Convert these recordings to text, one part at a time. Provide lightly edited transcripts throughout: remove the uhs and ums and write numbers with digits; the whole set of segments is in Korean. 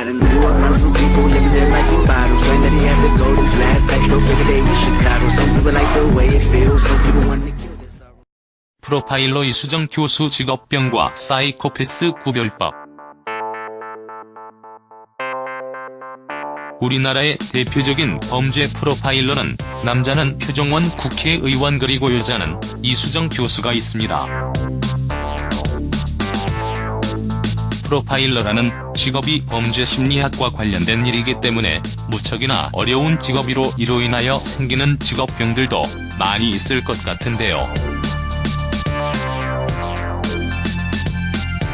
I done grew up around some people living their life in bottles. Granddaddy had the golden flask, back door every day in Chicago. Some people like the way it feels, some people want to kill their sorrow. 프로파일러 이수정 교수 직업병과 사이코패스 구별법. 우리나라의 대표적인 범죄 프로파일러는 남자는 표정원 국회의원 그리고 여자는 이수정 교수가 있습니다. 프로파일러라는 직업이 범죄 심리학과 관련된 일이기 때문에 무척이나 어려운 직업으로 이로 인하여 생기는 직업병들도 많이 있을 것 같은데요.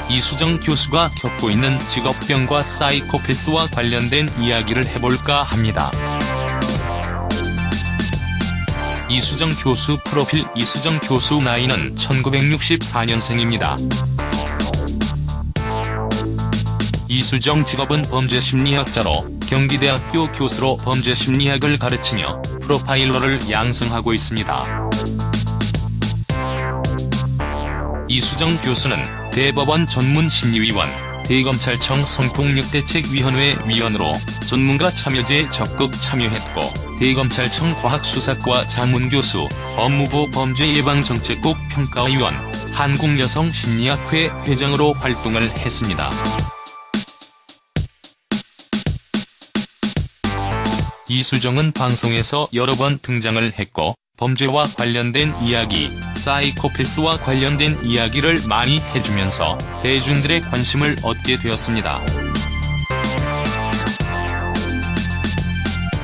이수정 교수가 겪고 있는 직업병과 사이코패스와 관련된 이야기를 해볼까 합니다. 이수정 교수 프로필. 이수정 교수 나이는 1964년생입니다. 이수정 직업은 범죄심리학자로 경기대학교 교수로 범죄심리학을 가르치며 프로파일러를 양성하고 있습니다. 이수정 교수는 대법원 전문심리위원, 대검찰청 성폭력대책위원회 위원으로 전문가 참여제에 적극 참여했고 대검찰청 과학수사과 자문교수, 법무부 범죄예방정책국 평가위원, 한국여성심리학회 회장으로 활동을 했습니다. 이수정은 방송에서 여러 번 등장을 했고 범죄와 관련된 이야기, 사이코패스와 관련된 이야기를 많이 해주면서 대중들의 관심을 얻게 되었습니다.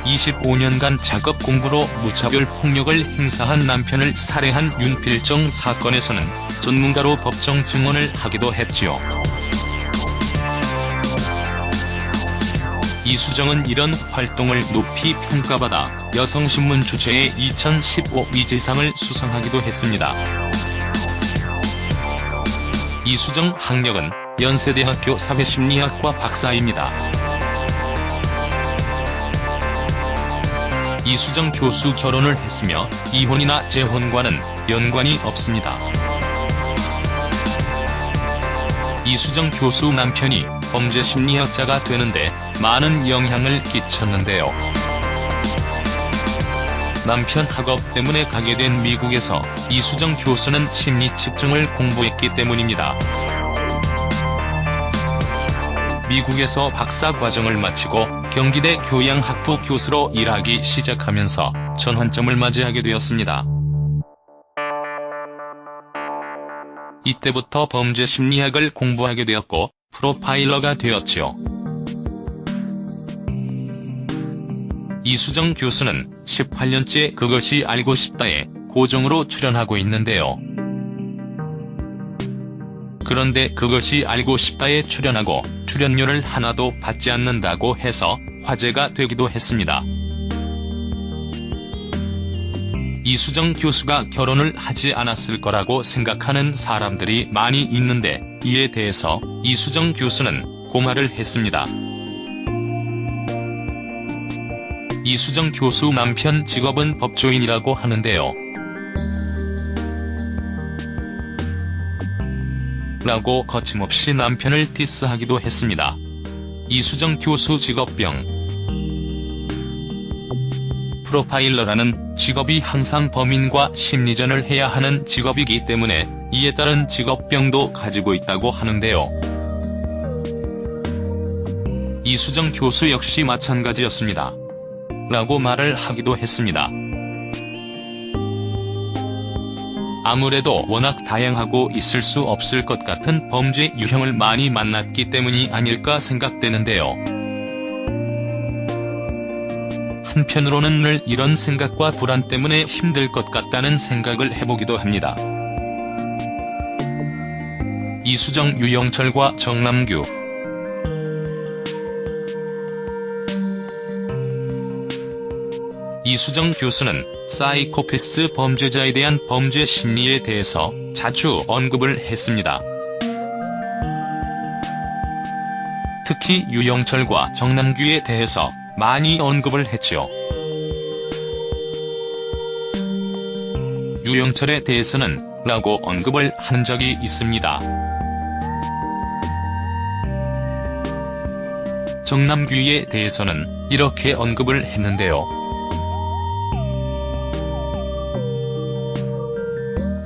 25년간 작업 공부로 무차별 폭력을 행사한 남편을 살해한 윤필정 사건에서는 전문가로 법정 증언을 하기도 했지요. 이수정은 이런 활동을 높이 평가받아 여성신문 주최의 2015 미제상을 수상하기도 했습니다. 이수정 학력은 연세대학교 사회심리학과 박사입니다. 이수정 교수 결혼을 했으며 이혼이나 재혼과는 연관이 없습니다. 이수정 교수 남편이 범죄심리학자가 되는데 많은 영향을 끼쳤는데요. 남편 학업 때문에 가게 된 미국에서 이수정 교수는 심리측정을 공부했기 때문입니다. 미국에서 박사 과정을 마치고 경기대 교양학부 교수로 일하기 시작하면서 전환점을 맞이하게 되었습니다. 이때부터 범죄심리학을 공부하게 되었고 프로파일러가 되었죠. 이수정 교수는 18년째 그것이 알고 싶다에 고정으로 출연하고 있는데요. 그런데 그것이 알고 싶다에 출연하고 출연료를 하나도 받지 않는다고 해서 화제가 되기도 했습니다. 이수정 교수가 결혼을 하지 않았을 거라고 생각하는 사람들이 많이 있는데 이에 대해서 이수정 교수는 고말을 했습니다. 이수정 교수 남편 직업은 법조인이라고 하는데요. 라고 거침없이 남편을 디스하기도 했습니다. 이수정 교수 직업병. 프로파일러라는 직업이 항상 범인과 심리전을 해야 하는 직업이기 때문에 이에 따른 직업병도 가지고 있다고 하는데요. 이수정 교수 역시 마찬가지였습니다. 라고 말을 하기도 했습니다. 아무래도 워낙 다양하고 있을 수 없을 것 같은 범죄 유형을 많이 만났기 때문이 아닐까 생각되는데요. 한편으로는 늘 이런 생각과 불안 때문에 힘들 것 같다는 생각을 해보기도 합니다. 이수정, 유영철과 정남규. 이수정 교수는 사이코패스 범죄자에 대한 범죄 심리에 대해서 자주 언급을 했습니다. 특히 유영철과 정남규에 대해서 많이 언급을 했죠. 유영철에 대해서는 라고 언급을 한 적이 있습니다. 정남규에 대해서는 이렇게 언급을 했는데요.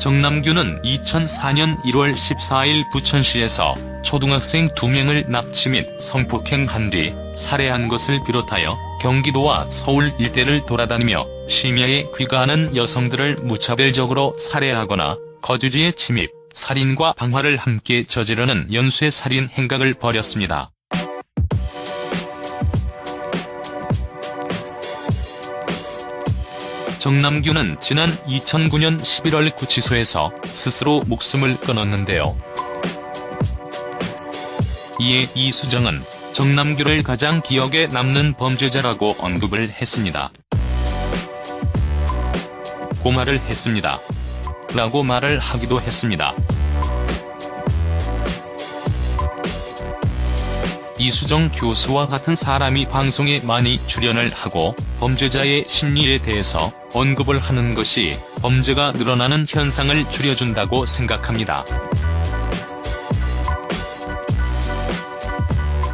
정남규는 2004년 1월 14일 부천시에서 초등학생 2명을 납치 및 성폭행한 뒤 살해한 것을 비롯하여 경기도와 서울 일대를 돌아다니며 심야에 귀가하는 여성들을 무차별적으로 살해하거나 거주지에 침입, 살인과 방화를 함께 저지르는 연쇄 살인 행각을 벌였습니다. 정남규는 지난 2009년 11월 구치소에서 스스로 목숨을 끊었는데요. 이에 이수정은 정남규를 가장 기억에 남는 범죄자라고 언급을 했습니다. 고말을 했습니다. 라고 말을 하기도 했습니다. 이수정 교수와 같은 사람이 방송에 많이 출연을 하고 범죄자의 심리에 대해서 언급을 하는 것이 범죄가 늘어나는 현상을 줄여준다고 생각합니다.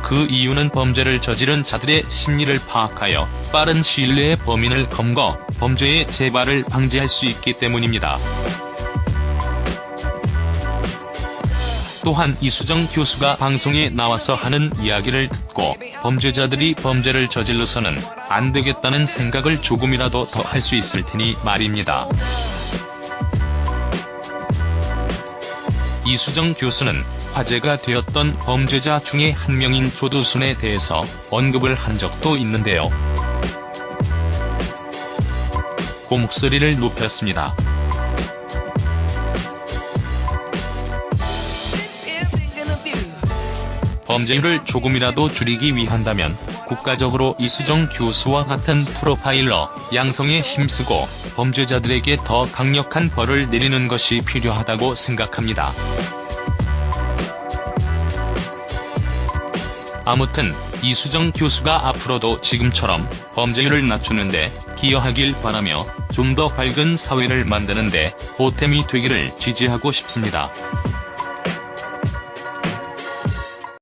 그 이유는 범죄를 저지른 자들의 심리를 파악하여 빠른 시일 내에 범인을 검거, 범죄의 재발을 방지할 수 있기 때문입니다. 또한 이수정 교수가 방송에 나와서 하는 이야기를 듣고 범죄자들이 범죄를 저질러서는 안 되겠다는 생각을 조금이라도 더 할 수 있을 테니 말입니다. 이수정 교수는 화제가 되었던 범죄자 중에 한 명인 조두순에 대해서 언급을 한 적도 있는데요. 고 목소리를 높였습니다. 범죄율을 조금이라도 줄이기 위한다면 국가적으로 이수정 교수와 같은 프로파일러 양성에 힘쓰고 범죄자들에게 더 강력한 벌을 내리는 것이 필요하다고 생각합니다. 아무튼 이수정 교수가 앞으로도 지금처럼 범죄율을 낮추는데 기여하길 바라며 좀 더 밝은 사회를 만드는데 보탬이 되기를 지지하고 싶습니다.